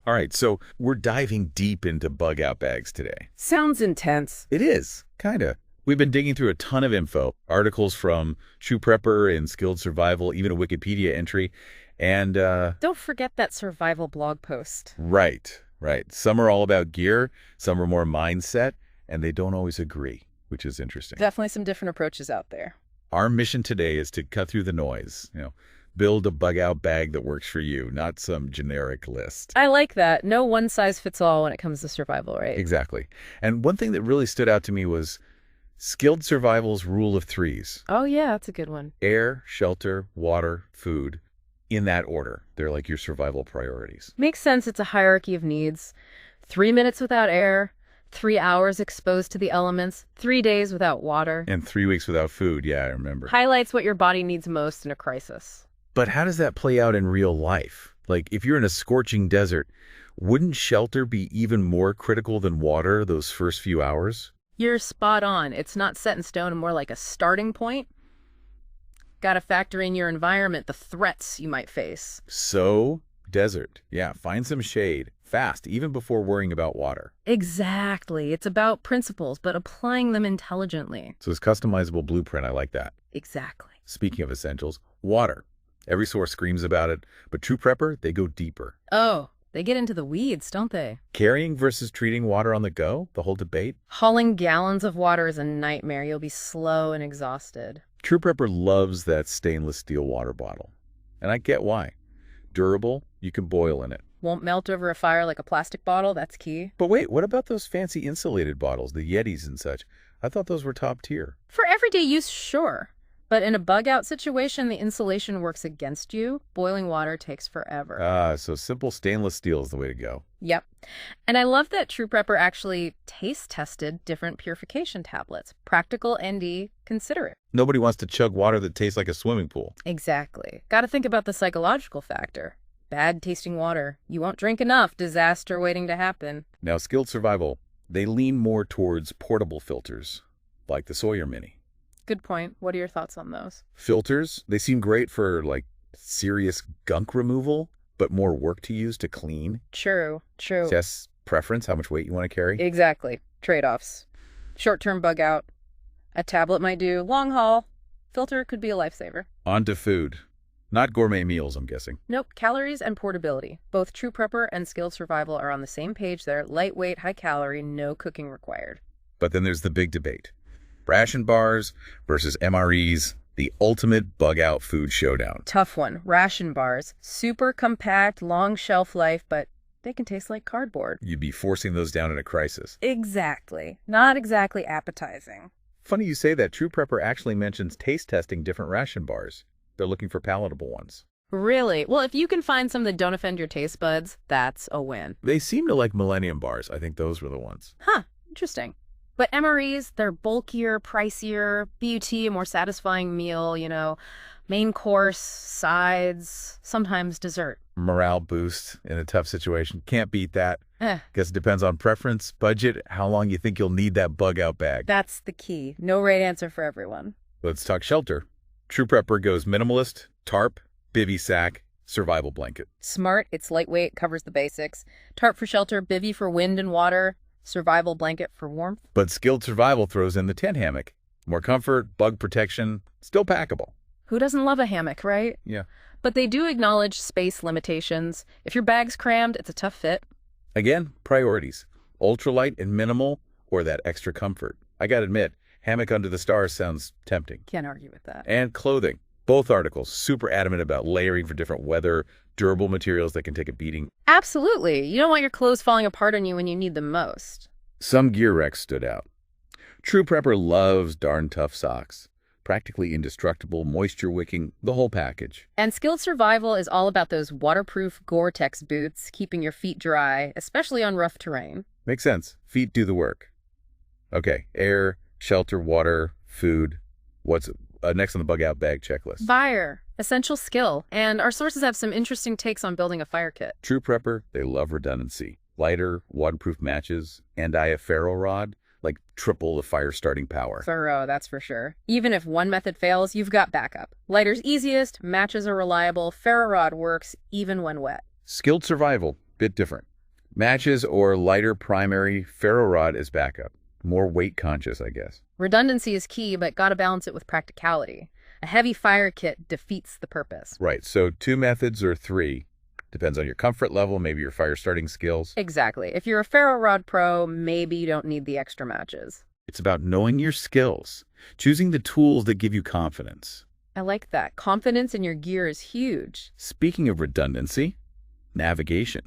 All right, so we're diving deep into bug out bags today. Sounds intense. It is, kind of. We've been digging through a ton of info, articles from True Prepper and Skilled Survival, even a Wikipedia entry, and Don't forget that survival blog post. right. Some are all about gear, some are more mindset, and they don't always agree, which is interesting. Definitely some different approaches out there. Our mission today is to cut through the noise, build a bug out bag that works for you, not some generic list. I like that. No one size fits all when it comes to survival, right? Exactly. And one thing that really stood out to me was Skilled Survival's rule of threes. Oh, yeah, that's a good one. Air, shelter, water, food, in that order. They're like your survival priorities. Makes sense. It's a hierarchy of needs. 3 minutes without air, 3 hours exposed to the elements, 3 days without water. And 3 weeks without food. Yeah, I remember. Highlights what your body needs most in a crisis. But how does that play out in real life? Like, if you're in a scorching desert, wouldn't shelter be even more critical than water those first few hours? You're spot on. It's not set in stone and more like a starting point. Got to factor in your environment, the threats you might face. So, desert. Yeah, find some shade. Fast, even before worrying about water. Exactly. It's about principles, but applying them intelligently. So it's customizable blueprint. I like that. Exactly. Speaking of essentials, water. Every source screams about it, but True Prepper, they go deeper. Oh, they get into the weeds, don't they? Carrying versus treating water on the go, the whole debate. Hauling gallons of water is a nightmare. You'll be slow and exhausted. True Prepper loves that stainless steel water bottle. And I get why. Durable, you can boil in it. Won't melt over a fire like a plastic bottle, that's key. But wait, what about those fancy insulated bottles, the Yetis and such? I thought those were top tier. For everyday use, sure. But in a bug-out situation, the insulation works against you. Boiling water takes forever. So simple stainless steel is the way to go. Yep. And I love that True Prepper actually taste-tested different purification tablets. Practical, ND, considerate. Nobody wants to chug water that tastes like a swimming pool. Exactly. Got to think about the psychological factor. Bad tasting water. You won't drink enough. Disaster waiting to happen. Now, Skilled Survival, they lean more towards portable filters, like the Sawyer Mini. Good point. What are your thoughts on those? Filters, they seem great for, like, serious gunk removal, but more work to use to clean. True. Just preference, how much weight you want to carry. Exactly. Trade-offs. Short-term bug out. A tablet might do. Long haul. Filter could be a lifesaver. On to food. Not gourmet meals, I'm guessing. Nope. Calories and portability. Both True Prepper and Skilled Survival are on the same page there. Lightweight, high calorie, no cooking required. But then there's the big debate. Ration bars versus MREs, the ultimate bug-out food showdown. Tough one. Ration bars. Super compact, long shelf life, but they can taste like cardboard. You'd be forcing those down in a crisis. Exactly. Not exactly appetizing. Funny you say that. True Prepper actually mentions taste testing different ration bars. They're looking for palatable ones. Really? Well, if you can find some that don't offend your taste buds, that's a win. They seem to like Millennium bars. I think those were the ones. Huh. Interesting. But MREs, they're bulkier, pricier, BUT, a more satisfying meal, main course, sides, sometimes dessert. Morale boost in a tough situation. Can't beat that. Guess it depends on preference, budget, how long you think you'll need that bug out bag. That's the key. No right answer for everyone. Let's talk shelter. True Prepper goes minimalist, tarp, bivy sack, survival blanket. Smart, it's lightweight, covers the basics. Tarp for shelter, bivy for wind and water, survival blanket for warmth. But Skilled Survival throws in the tent hammock. More comfort, bug protection, still packable. Who doesn't love a hammock, right? Yeah. But they do acknowledge space limitations. If your bag's crammed, it's a tough fit. Again, priorities. Ultralight and minimal, or that extra comfort. I gotta admit, hammock under the stars sounds tempting. Can't argue with that. And clothing. Both articles super adamant about layering for different weather, durable materials that can take a beating. Absolutely. You don't want your clothes falling apart on you when you need them most. Some gear wrecks stood out. True Prepper loves darn tough socks. Practically indestructible, moisture wicking, the whole package. And Skilled Survival is all about those waterproof Gore-Tex boots, keeping your feet dry, especially on rough terrain. Makes sense. Feet do the work. Okay, air, shelter, water, food. What's next on the bug out bag checklist? Fire. Essential skill. And our sources have some interesting takes on building a fire kit. True Prepper, they love redundancy. Lighter, waterproof matches, and a ferro rod, like triple the fire starting power. Thorough, that's for sure. Even if one method fails, you've got backup. Lighter's easiest, matches are reliable, ferro rod works even when wet. Skilled Survival, bit different. Matches or lighter primary, ferro rod as backup. More weight conscious, I guess. Redundancy is key, but gotta balance it with practicality. A heavy fire kit defeats the purpose. Right, so 2 methods or 3. Depends on your comfort level, maybe your fire starting skills. Exactly. If you're a ferro rod pro, maybe you don't need the extra matches. It's about knowing your skills, choosing the tools that give you confidence. I like that. Confidence in your gear is huge. Speaking of redundancy, navigation.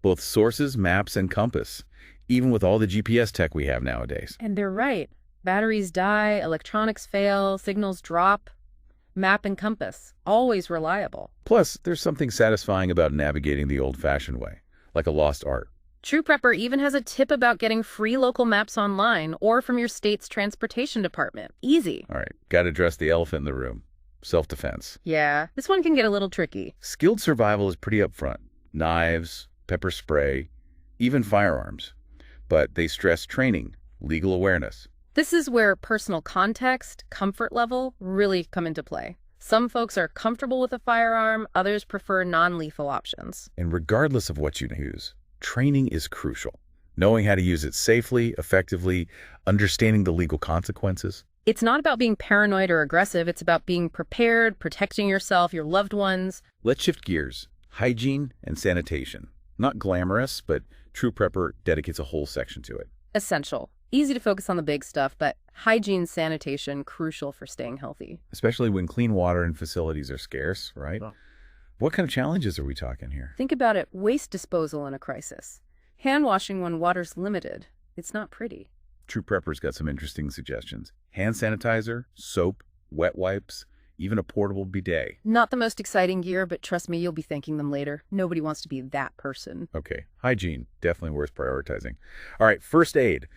Both sources, maps, and compass, even with all the GPS tech we have nowadays. And they're right. Batteries die, electronics fail, signals drop. Map and compass, always reliable. Plus, there's something satisfying about navigating the old-fashioned way, like a lost art. True Prepper even has a tip about getting free local maps online or from your state's transportation department. Easy. All right, got to address the elephant in the room. Self-defense. Yeah, this one can get a little tricky. Skilled survival is pretty upfront. Knives, pepper spray, even firearms. But they stress training, legal awareness. This is where personal context, comfort level really come into play. Some folks are comfortable with a firearm, others prefer non-lethal options. And regardless of what you use, training is crucial. Knowing how to use it safely, effectively, understanding the legal consequences. It's not about being paranoid or aggressive. It's about being prepared, protecting yourself, your loved ones. Let's shift gears. Hygiene and sanitation. Not glamorous, but True Prepper dedicates a whole section to it. Essential. Easy to focus on the big stuff, but hygiene, sanitation, crucial for staying healthy. Especially when clean water and facilities are scarce, right? Oh. What kind of challenges are we talking here? Think about it. Waste disposal in a crisis. Hand washing when water's limited. It's not pretty. True Prepper's got some interesting suggestions. Hand sanitizer, soap, wet wipes, even a portable bidet. Not the most exciting gear, but trust me, you'll be thanking them later. Nobody wants to be that person. Okay, hygiene, definitely worth prioritizing. All right, first aid.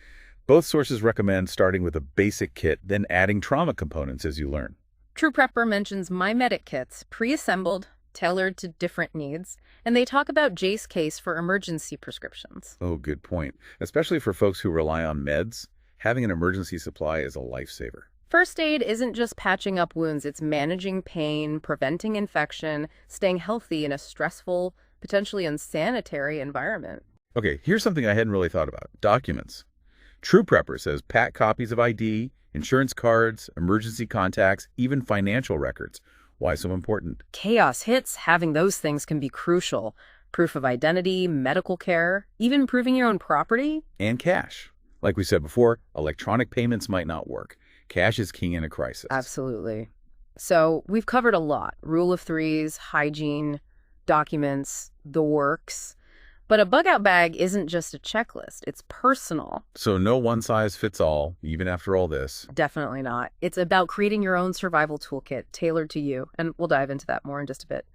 Both sources recommend starting with a basic kit, then adding trauma components as you learn. True Prepper mentions My Medic kits, pre-assembled, tailored to different needs, and they talk about Jace case for emergency prescriptions. Oh, good point. Especially for folks who rely on meds, having an emergency supply is a lifesaver. First aid isn't just patching up wounds, it's managing pain, preventing infection, staying healthy in a stressful, potentially unsanitary environment. Okay, here's something I hadn't really thought about. Documents. True Prepper says pack copies of ID, insurance cards, emergency contacts, even financial records. Why so important? Chaos hits, having those things can be crucial. Proof of identity, medical care, even proving your own property. And cash. Like we said before, electronic payments might not work. Cash is king in a crisis. Absolutely. So we've covered a lot. Rule of threes, hygiene, documents, the works. But a bug-out bag isn't just a checklist. It's personal. So no one size fits all, even after all this. Definitely not. It's about creating your own survival toolkit tailored to you. And we'll dive into that more in just a bit.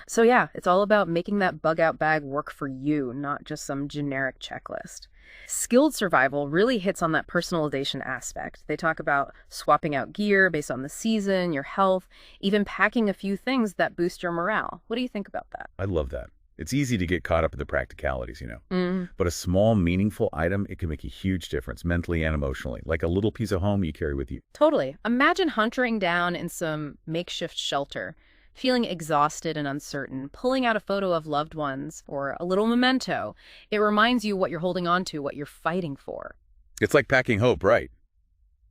So yeah, it's all about making that bug-out bag work for you, not just some generic checklist. Skilled survival really hits on that personalization aspect. They talk about swapping out gear based on the season, your health, even packing a few things that boost your morale. What do you think about that? I love that. It's easy to get caught up in the practicalities, But a small, meaningful item, it can make a huge difference mentally and emotionally, like a little piece of home you carry with you. Totally. Imagine hunkering down in some makeshift shelter, feeling exhausted and uncertain, pulling out a photo of loved ones or a little memento. It reminds you what you're holding on to, what you're fighting for. It's like packing hope, right?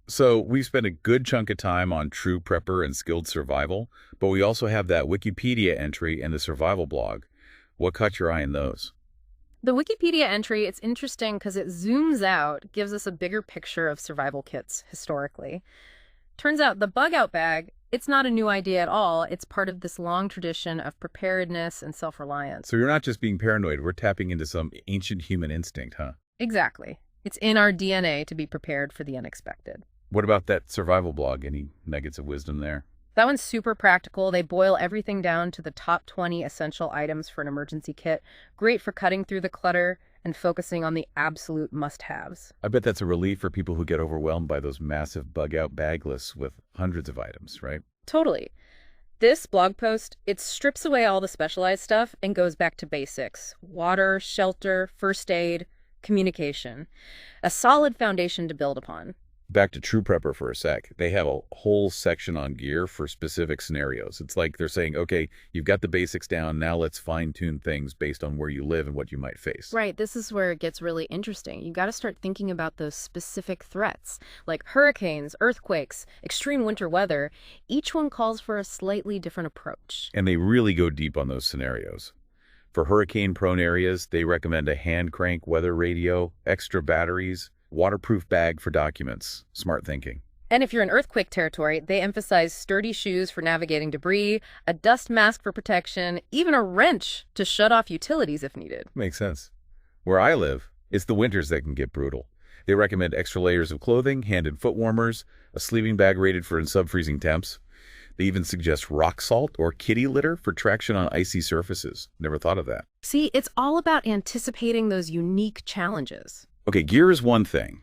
So we've spent a good chunk of time on True Prepper and skilled survival, but we also have that Wikipedia entry and the survival blog. What caught your eye in those? The Wikipedia entry, it's interesting because it zooms out, gives us a bigger picture of survival kits historically. Turns out the bug-out bag, it's not a new idea at all. It's part of this long tradition of preparedness and self-reliance. So you're not just being paranoid, we're tapping into some ancient human instinct, huh? Exactly. It's in our DNA to be prepared for the unexpected. What about that survival blog? Any nuggets of wisdom there? That one's super practical. They boil everything down to the top 20 essential items for an emergency kit. Great for cutting through the clutter and focusing on the absolute must-haves. I bet that's a relief for people who get overwhelmed by those massive bug-out bag lists with hundreds of items, right? Totally. This blog post, it strips away all the specialized stuff and goes back to basics. Water, shelter, first aid, communication. A solid foundation to build upon. Back to True Prepper for a sec. They have a whole section on gear for specific scenarios. It's like they're saying, okay, you've got the basics down. Now let's fine-tune things based on where you live and what you might face. Right, this is where it gets really interesting. You got to start thinking about those specific threats, like hurricanes, earthquakes, extreme winter weather. Each one calls for a slightly different approach. And they really go deep on those scenarios. For hurricane-prone areas, they recommend a hand crank weather radio, extra batteries, waterproof bag for documents. Smart thinking. And if you're in earthquake territory, they emphasize sturdy shoes for navigating debris, a dust mask for protection, even a wrench to shut off utilities if needed. Makes sense. Where I live, it's the winters that can get brutal. They recommend extra layers of clothing, hand and foot warmers, a sleeping bag rated for sub-freezing temps. They even suggest rock salt or kitty litter for traction on icy surfaces. Never thought of that. See, it's all about anticipating those unique challenges. Okay, gear is one thing,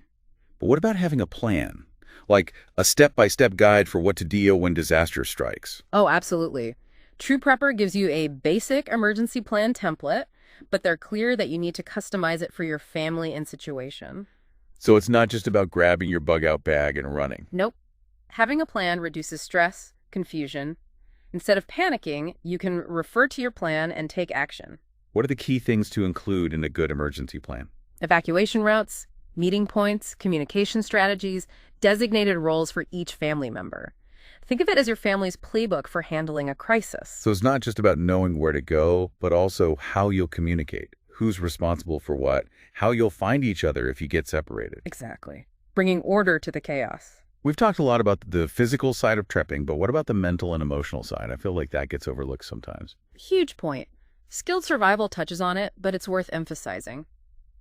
but what about having a plan? Like a step-by-step guide for what to do when disaster strikes? Oh, absolutely. True Prepper gives you a basic emergency plan template, but they're clear that you need to customize it for your family and situation. So it's not just about grabbing your bug-out bag and running. Nope. Having a plan reduces stress, confusion. Instead of panicking, you can refer to your plan and take action. What are the key things to include in a good emergency plan? Evacuation routes, meeting points, communication strategies, designated roles for each family member. Think of it as your family's playbook for handling a crisis. So it's not just about knowing where to go, but also how you'll communicate, who's responsible for what, how you'll find each other if you get separated. Exactly. Bringing order to the chaos. We've talked a lot about the physical side of prepping, but what about the mental and emotional side? I feel like that gets overlooked sometimes. Huge point. Skilled survival touches on it, but it's worth emphasizing.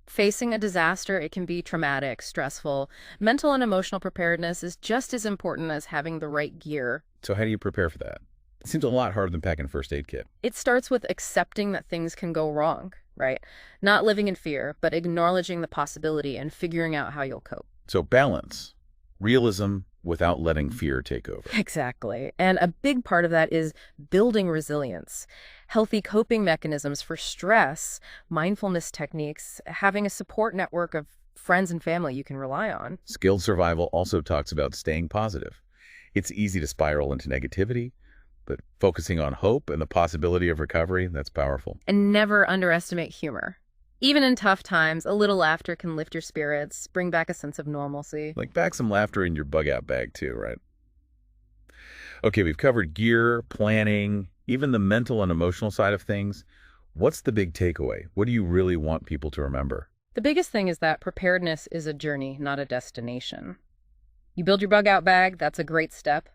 Facing a disaster, it can be traumatic, stressful. Mental and emotional preparedness is just as important as having the right gear. So how do you prepare for that? It seems a lot harder than packing a first aid kit. It starts with accepting that things can go wrong, right? Not living in fear, but acknowledging the possibility and figuring out how you'll cope. So balance, realism without letting fear take over. Exactly. And a big part of that is building resilience, healthy coping mechanisms for stress, mindfulness techniques, having a support network of friends and family you can rely on. Skilled survival also talks about staying positive. It's easy to spiral into negativity, but focusing on hope and the possibility of recovery, that's powerful. And never underestimate humor. Even in tough times, a little laughter can lift your spirits, bring back a sense of normalcy. Like pack some laughter in your bug-out bag too, right? Okay, we've covered gear, planning, even the mental and emotional side of things. What's the big takeaway? What do you really want people to remember? The biggest thing is that preparedness is a journey, not a destination. You build your bug-out bag, that's a great step,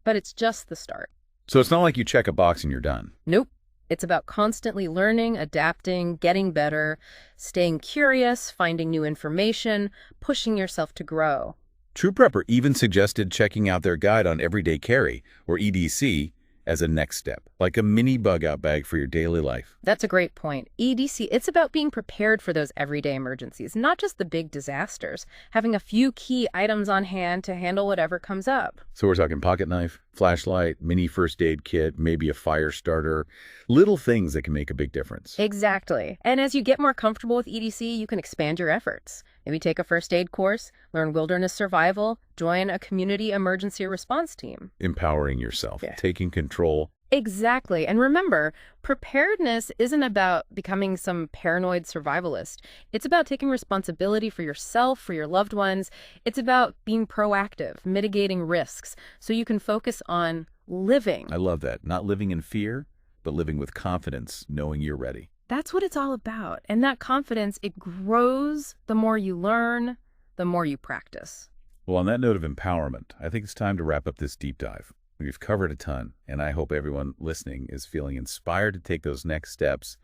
but it's just the start. So it's not like you check a box and you're done. Nope. It's about constantly learning, adapting, getting better, staying curious, finding new information, pushing yourself to grow. True Prepper even suggested checking out their guide on everyday carry, or EDC, as a next step, like a mini bug-out bag for your daily life. That's a great point. EDC, it's about being prepared for those everyday emergencies, not just the big disasters, having a few key items on hand to handle whatever comes up. So we're talking pocket knife, flashlight, mini first aid kit, maybe a fire starter, little things that can make a big difference. Exactly. And as you get more comfortable with EDC, you can expand your efforts. Maybe take a first aid course, learn wilderness survival, join a community emergency response team. Empowering yourself, taking control. Exactly. And remember, preparedness isn't about becoming some paranoid survivalist. It's about taking responsibility for yourself, for your loved ones. It's about being proactive, mitigating risks, so you can focus on living. I love that. Not living in fear, but living with confidence, knowing you're ready. That's what it's all about. And that confidence, it grows the more you learn, the more you practice. Well, on that note of empowerment, I think it's time to wrap up this deep dive. We've covered a ton, and I hope everyone listening is feeling inspired to take those next steps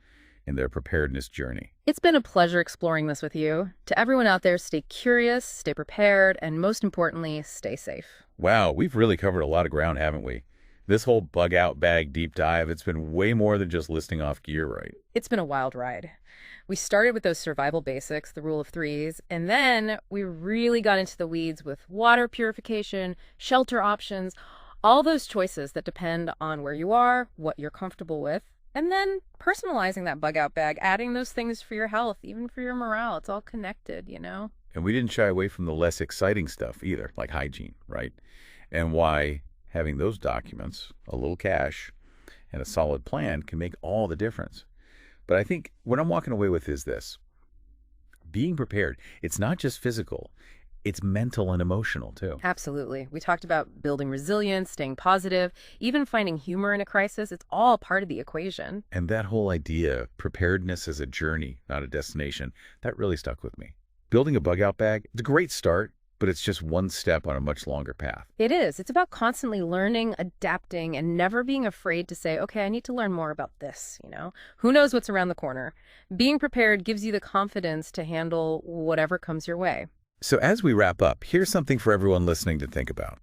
in their preparedness journey. It's been a pleasure exploring this with you. To everyone out there, stay curious, stay prepared, and most importantly, stay safe. Wow, we've really covered a lot of ground, haven't we? This whole bug-out bag deep dive, it's been way more than just listing off gear, right? It's been a wild ride. We started with those survival basics, the rule of threes, and then we really got into the weeds with water purification, shelter options, all those choices that depend on where you are, what you're comfortable with, and then personalizing that bug-out bag, adding those things for your health, even for your morale. It's all connected, you know? And we didn't shy away from the less exciting stuff either, like hygiene, right? And why having those documents, a little cash, and a solid plan can make all the difference. But I think what I'm walking away with is this. Being prepared, it's not just physical, it's mental and emotional too. Absolutely. We talked about building resilience, staying positive, even finding humor in a crisis. It's all part of the equation. And that whole idea, preparedness as a journey, not a destination, that really stuck with me. Building a bug out bag, it's a great start, but it's just one step on a much longer path. It is. It's about constantly learning, adapting, and never being afraid to say, okay, I need to learn more about this, Who knows what's around the corner? Being prepared gives you the confidence to handle whatever comes your way. So as we wrap up, here's something for everyone listening to think about.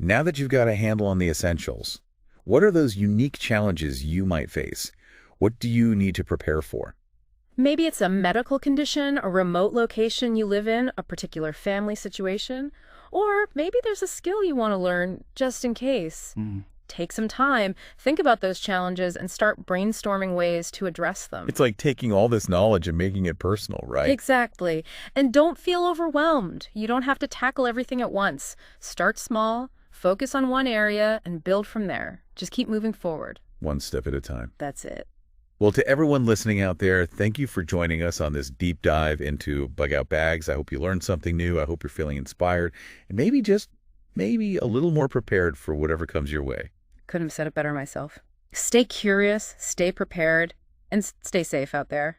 Now that you've got a handle on the essentials, what are those unique challenges you might face? What do you need to prepare for? Maybe it's a medical condition, a remote location you live in, a particular family situation, or maybe there's a skill you want to learn just in case. Take some time, think about those challenges, and start brainstorming ways to address them. It's like taking all this knowledge and making it personal, right? Exactly. And don't feel overwhelmed. You don't have to tackle everything at once. Start small, focus on one area, and build from there. Just keep moving forward. One step at a time. That's it. Well, to everyone listening out there, thank you for joining us on this deep dive into bug out bags. I hope you learned something new. I hope you're feeling inspired and maybe a little more prepared for whatever comes your way. Couldn't have said it better myself. Stay curious, stay prepared, and stay safe out there.